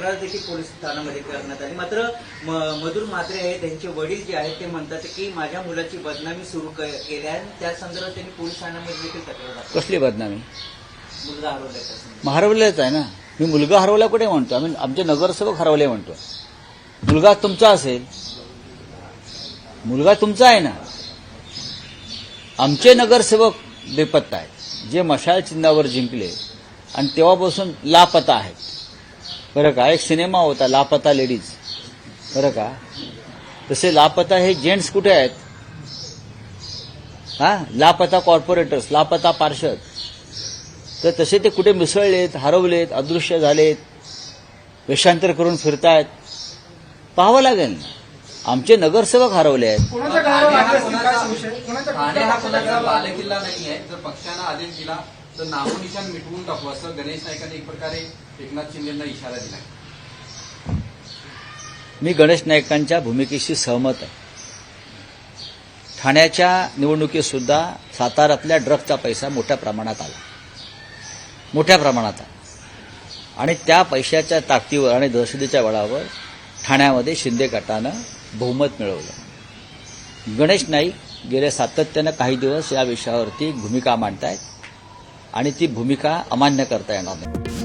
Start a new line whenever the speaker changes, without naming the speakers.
तक्रार देखील पोलीस ठाण्यामध्ये करण्यात आली. मात्र मधुर म्हात्रे आहेत, त्यांचे वडील जे आहेत ते म्हणतात की माझ्या मुलाची बदनामी सुरू केली आहे. त्या संदर्भात त्यांनी पोलीस ठाण्यामध्ये देखील तक्रार दाखल.
कसली बदनामी?
मुलगा हरवला.
हरवलेच आहे ना. मी मुलगा हरवला कुठे म्हणतो? आम्ही आमचे नगरसेवक हरवले म्हणतो. मुलगा तुमचा असेल, मुलगा तुमचा आहे ना. आमचे नगरसेवक बेपत्ता आहेत, जे मशाल चिन्हावर जिंकले आणि तेव्हापासून लापता आहेत. बरं का, एक सिनेमा होता लापता लेडीज, बरं का. तसे लापता हे जेंट्स कुठे आहेत? लापता कॉर्पोरेटर्स, लापता पार्षद. तर तसे ते कुठे मिसळलेत, हरवलेत, अदृश्य झालेत, वेषांतर करून फिरतायत, पाहावं लागेल ना. आमचे नगरसेवक हरवले आहेत.
ठाणे हा कोणाचा बालेकिल्ला नाही आहे. जर पक्षानं आदेश दिला तर नामोनिशाण मिटवून टाकू, असं गणेश नाईकांनी एक प्रकारे एकनाथ शिंदेंना इशारा दिला.
मी गणेश नाईकांच्या भूमिकेशी सहमत आहे. ठाण्याच्या निवडणुकीत सुद्धा साताऱ्यातल्या ड्रगचा पैसा मोठ्या प्रमाणात आला, मोठ्या प्रमाणात आला. आणि त्या पैशाच्या ताकदीवर आणि दहशतीच्या बळावर ठाण्यामध्ये शिंदे गटानं बहुमत मिळवलं. गणेश नाईक गेल्या सातत्यानं काही दिवस या विषयावरती भूमिका मांडतायत आणि ती भूमिका अमान्य करता येणार नाही.